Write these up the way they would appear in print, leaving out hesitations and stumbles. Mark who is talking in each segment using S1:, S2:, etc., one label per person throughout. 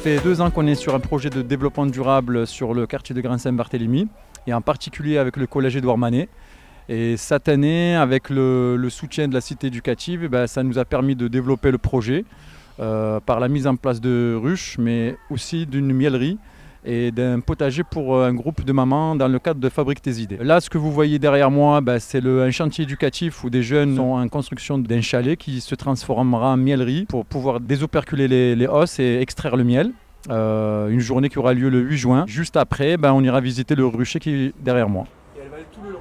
S1: fait 2 ans qu'on est sur un projet de développement durable sur le quartier de Grand-Saint-Barthélemy et en particulier avec le collège Édouard Manet. Et cette année, avec le soutien de la cité éducative, ça nous a permis de développer le projet par la mise en place de ruches, mais aussi d'une miellerie et d'un potager pour un groupe de mamans dans le cadre de Fabrique tes idées. Là, ce que vous voyez derrière moi, c'est un chantier éducatif où des jeunes sont en construction d'un chalet qui se transformera en miellerie pour pouvoir désoperculer les os et extraire le miel. Une journée qui aura lieu le 8 juin. Juste après, on ira visiter le rucher qui est derrière moi. Et elle va aller tout le long.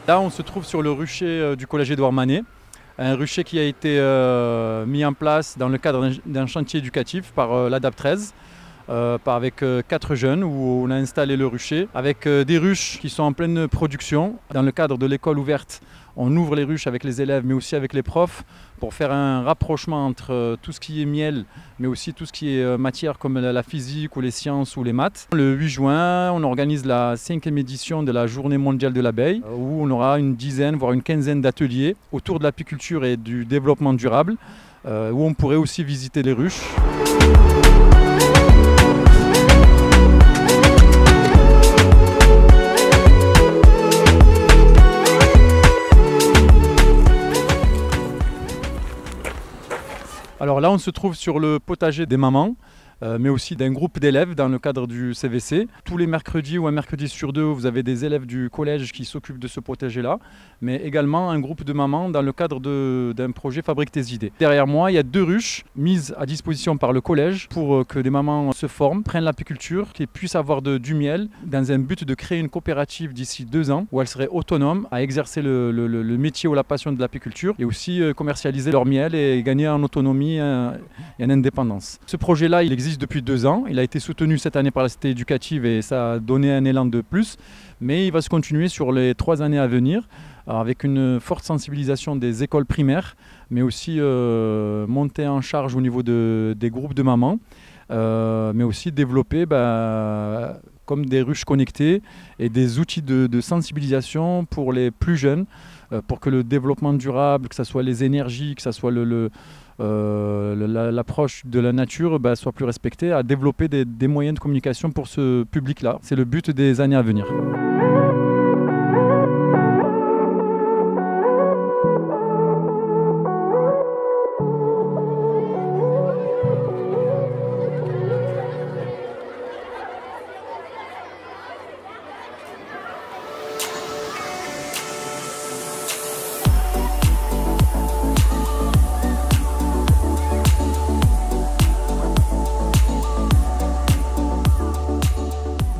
S1: Là, on se trouve sur le rucher du collège Édouard Manet, un rucher qui a été mis en place dans le cadre d'un chantier éducatif par l'ADAP 13, avec 4 jeunes où on a installé le rucher, avec des ruches qui sont en pleine production. Dans le cadre de l'école ouverte, on ouvre les ruches avec les élèves mais aussi avec les profs pour faire un rapprochement entre tout ce qui est miel mais aussi tout ce qui est matière comme la physique ou les sciences ou les maths. Le 8 juin, on organise la 5e édition de la Journée mondiale de l'abeille où on aura une dizaine voire une quinzaine d'ateliers autour de l'apiculture et du développement durable où on pourrait aussi visiter les ruches. Alors là, on se trouve sur le potager des mamans, mais aussi d'un groupe d'élèves dans le cadre du CVC. Tous les mercredis ou un mercredi sur 2, vous avez des élèves du collège qui s'occupent de ce potager-là, mais également un groupe de mamans dans le cadre d'un projet Fabrique tes idées. Derrière moi, il y a 2 ruches mises à disposition par le collège pour que des mamans se forment, prennent l'apiculture, qu'ils puissent avoir du miel dans un but de créer une coopérative d'ici 2 ans où elles seraient autonomes à exercer le métier ou la passion de l'apiculture et aussi commercialiser leur miel et gagner en autonomie et en indépendance. Ce projet-là, il existe depuis 2 ans. Il a été soutenu cette année par la cité éducative et ça a donné un élan de plus. Mais il va se continuer sur les 3 années à venir avec une forte sensibilisation des écoles primaires, mais aussi montée en charge au niveau des groupes de mamans, mais aussi développer comme des ruches connectées et des outils de sensibilisation pour les plus jeunes, pour que le développement durable, que ce soit les énergies, que ce soit l'approche de la nature soit plus respectée, à développer des moyens de communication pour ce public-là. C'est le but des années à venir.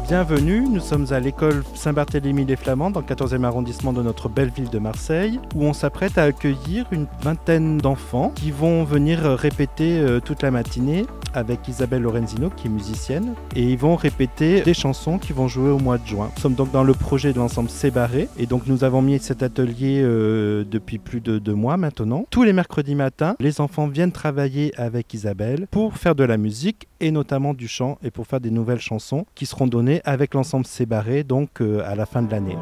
S2: Bienvenue, nous sommes à l'école Saint-Barthélemy-les-Flamands dans le 14e arrondissement de notre belle ville de Marseille où on s'apprête à accueillir une vingtaine d'enfants qui vont venir répéter toute la matinée avec Isabelle Lorenzino qui est musicienne et ils vont répéter des chansons qui vont jouer au mois de juin. Nous sommes donc dans le projet de l'ensemble Sébarré et donc nous avons mis cet atelier depuis plus de 2 mois maintenant. Tous les mercredis matins, les enfants viennent travailler avec Isabelle pour faire de la musique et notamment du chant et pour faire des nouvelles chansons qui seront données avec l'ensemble Sébarré donc à la fin de l'année.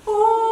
S3: Oh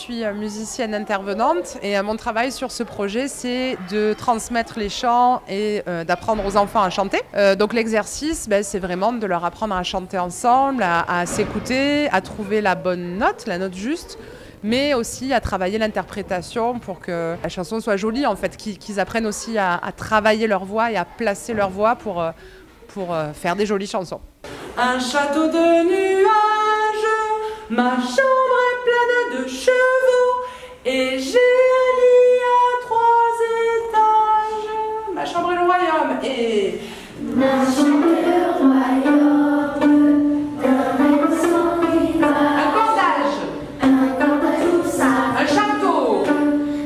S3: suis musicienne intervenante et mon travail sur ce projet, c'est de transmettre les chants et d'apprendre aux enfants à chanter. Donc l'exercice, c'est vraiment de leur apprendre à chanter ensemble, à s'écouter, à trouver la bonne note, la note juste, mais aussi à travailler l'interprétation pour que la chanson soit jolie, en fait, qu'ils apprennent aussi à travailler leur voix et à placer leur voix pour faire des jolies chansons. Un château de nuages, ma chambre est pleine de chevaux et j'ai un lit à 3 étages. Ma chambre est le royaume et...
S4: Ma chambre est le royaume d'un rêve sans rivage.
S3: Un cordage.
S4: Un cordage où ça.
S3: Un château.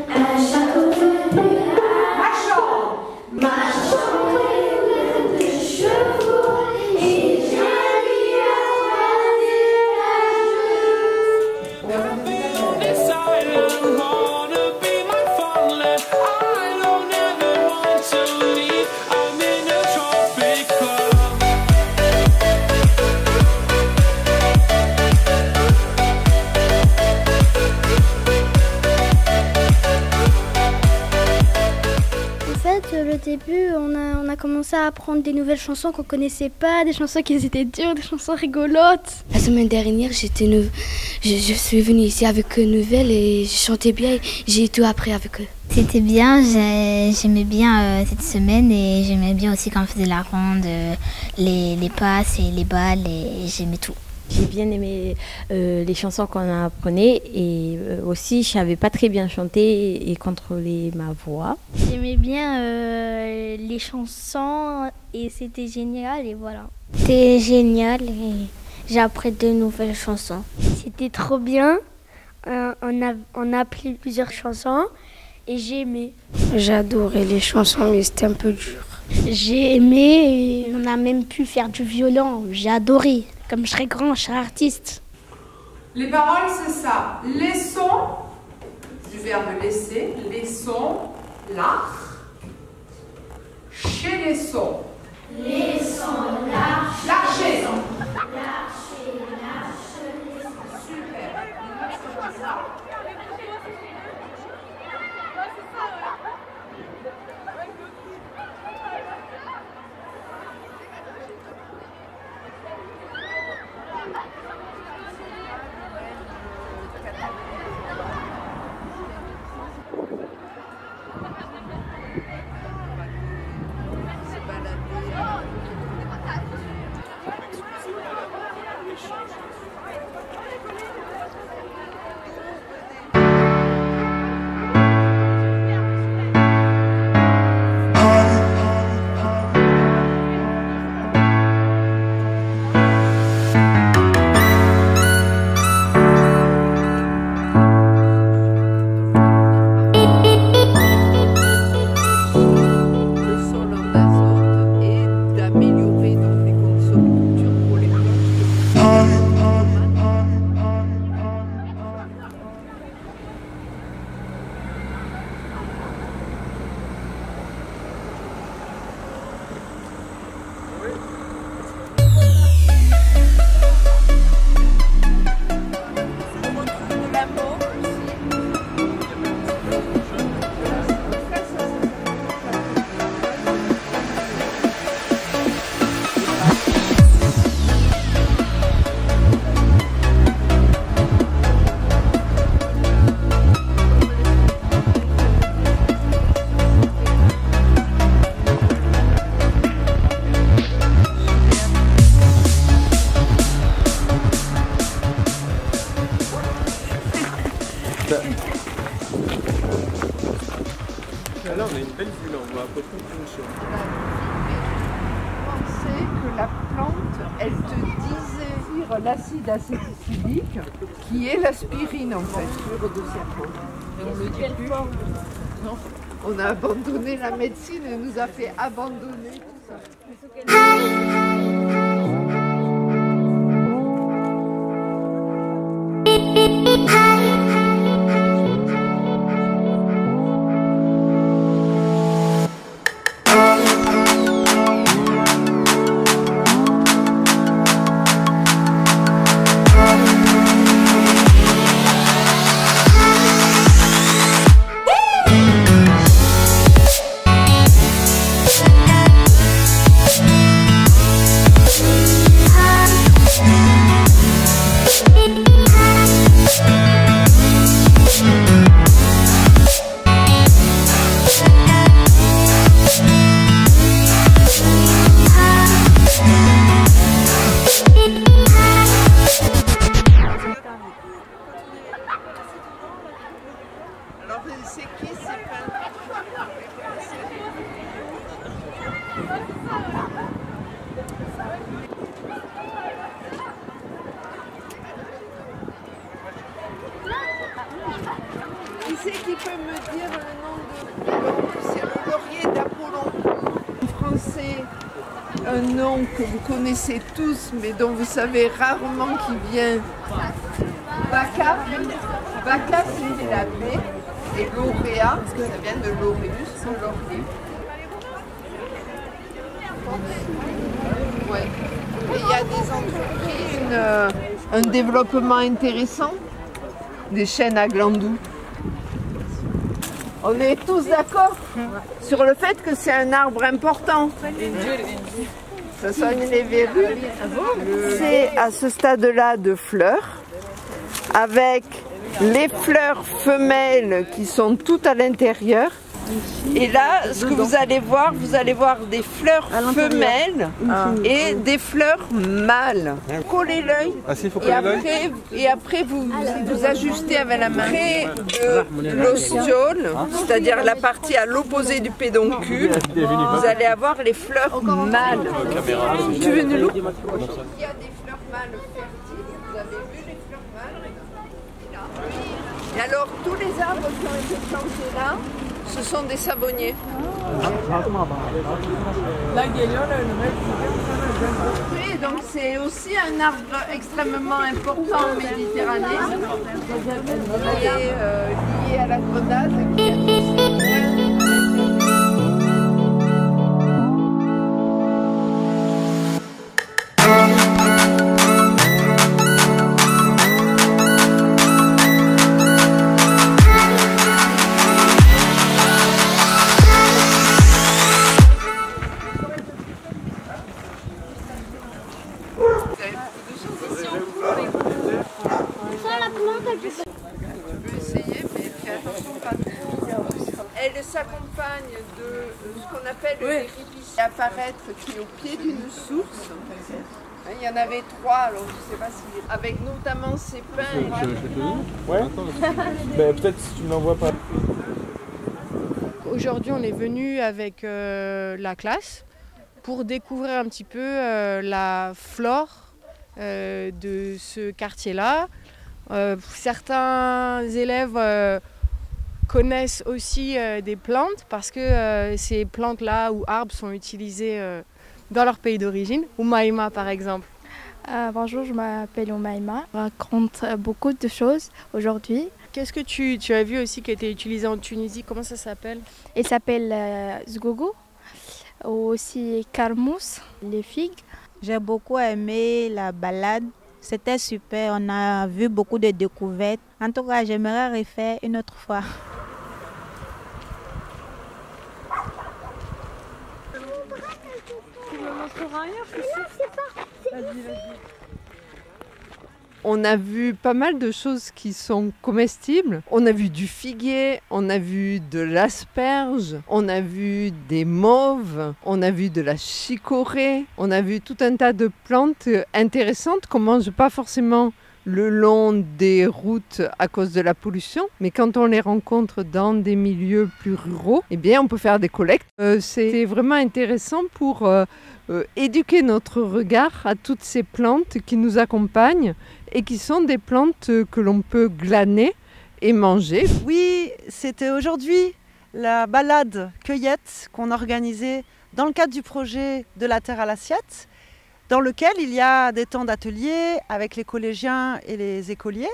S4: Un château de nuages.
S3: Ma chambre.
S4: Ma chambre est pleine de chevaux et j'ai un lit à 3 étages.
S5: This island wanna be my fatherland. I don't ever want to leave. I'm in a tropic club.
S6: En fait, le début, on a commencé à apprendre des nouvelles chansons qu'on connaissait pas, des chansons qui étaient dures, des chansons rigolotes.
S7: La semaine dernière, je suis venue ici avec eux nouvelles et je chantais bien et j'ai tout appris avec eux.
S8: C'était bien, j'aimais bien cette semaine et j'aimais bien aussi quand on faisait la ronde, les passes et les balles et j'aimais tout.
S9: J'ai bien aimé les chansons qu'on apprenait et aussi je savais pas très bien chanter et contrôler ma voix.
S6: J'aimais bien les chansons et c'était génial et voilà.
S8: C'était génial et j'ai appris de nouvelles chansons.
S6: C'était trop bien, on a appris plusieurs chansons et j'ai aimé.
S7: J'ai adoré les chansons mais c'était un peu dur.
S6: J'ai aimé et on a même pu faire du violon, j'ai adoré. Comme je serais grand, je serais artiste.
S3: Les paroles, c'est ça. Laissons, du verbe laisser, laissons, l'art, chez les sons.
S4: Laissons l'arche.
S3: L'archer.
S2: Là, on a une belle vue, là, on voit à peu près une chose.
S10: Pensez que la plante, elle te disait l'acide acétylique, qui est l'aspirine en fait. Et on le dit plus. Non, on a abandonné la médecine et nous a fait abandonner tout ça. Alors, c'est qui ces peintres? Qui c'est qui peut me dire le nom de l'Apollon? C'est le laurier d'Apollon. En français, un nom que vous connaissez tous, mais dont vous savez rarement qui vient. Bacca. Bacca, c'est la baie. Et lauréat, ça vient de laureus, le laurier. Ouais. Et il y a des entreprises, un développement intéressant, des chênes à glandou. On est tous d'accord sur le fait que c'est un arbre important. Ça soigne les verrues. C'est à ce stade-là de fleurs, avec les fleurs femelles qui sont toutes à l'intérieur. Et là, ce que vous allez voir des fleurs femelles et des fleurs mâles. Collez l'œil et après vous ajustez avec la main. Près de l'ostiole, c'est-à-dire la partie à l'opposé du pédoncule, vous allez avoir les fleurs mâles. Tu veux une loupe? Il y a des fleurs mâles fertiles, vous avez vu les fleurs mâles? Et alors, tous les arbres qui ont été plantés là, ce sont des savonniers. Oui, donc c'est aussi un arbre extrêmement important en Méditerranée, qui est lié à la grenade. Elle s'accompagne de ce qu'on appelle le péripétie apparaître qui est au pied d'une source. Il y en avait 3, alors je ne sais pas si... Avec notamment ces pins.
S11: Ouais. Ben, peut-être si tu ne l'envoies pas.
S12: Aujourd'hui, on est venu avec la classe pour découvrir un petit peu la flore de ce quartier-là. Certains élèves connaissent aussi des plantes parce que ces plantes-là ou arbres sont utilisés dans leur pays d'origine. Oumaïma par exemple.
S13: Bonjour, je m'appelle Oumaïma. Je raconte beaucoup de choses aujourd'hui.
S12: Qu'est-ce que tu as vu aussi qui a été utilisé en Tunisie? Comment ça s'appelle?
S13: Il s'appelle zgougou, ou aussi karmous, les figues.
S14: J'ai beaucoup aimé la balade. C'était super, on a vu beaucoup de découvertes. En tout cas, j'aimerais refaire une autre fois.
S10: On a vu pas mal de choses qui sont comestibles. On a vu du figuier, on a vu de l'asperge, on a vu des mauves, on a vu de la chicorée, on a vu tout un tas de plantes intéressantes qu'on ne mange pas forcément le long des routes à cause de la pollution, mais quand on les rencontre dans des milieux plus ruraux, eh bien on peut faire des collectes. C'est vraiment intéressant pour éduquer notre regard à toutes ces plantes qui nous accompagnent et qui sont des plantes que l'on peut glaner et manger.
S15: Oui, c'était aujourd'hui la balade cueillette qu'on organisait dans le cadre du projet de la terre à l'assiette, dans lequel il y a des temps d'atelier avec les collégiens et les écoliers,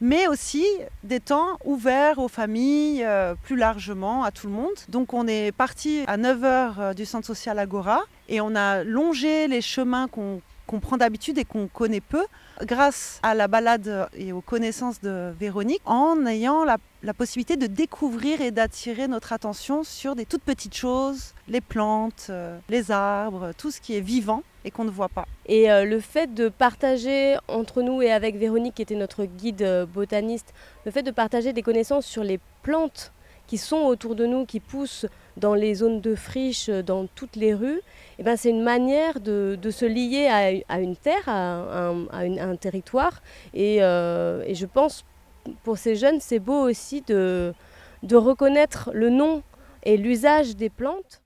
S15: mais aussi des temps ouverts aux familles, plus largement à tout le monde. Donc on est parti à 9h du centre social Agora et on a longé les chemins qu'on prend d'habitude et qu'on connaît peu, grâce à la balade et aux connaissances de Véronique, en ayant la possibilité de découvrir et d'attirer notre attention sur des toutes petites choses, les plantes, les arbres, tout ce qui est vivant et qu'on ne voit pas.
S16: Et le fait de partager entre nous et avec Véronique, qui était notre guide botaniste, le fait de partager des connaissances sur les plantes qui sont autour de nous, qui poussent dans les zones de friche, dans toutes les rues, eh ben, c'est une manière de se lier à une terre, à un territoire. Et je pense, pour ces jeunes, c'est beau aussi de reconnaître le nom et l'usage des plantes.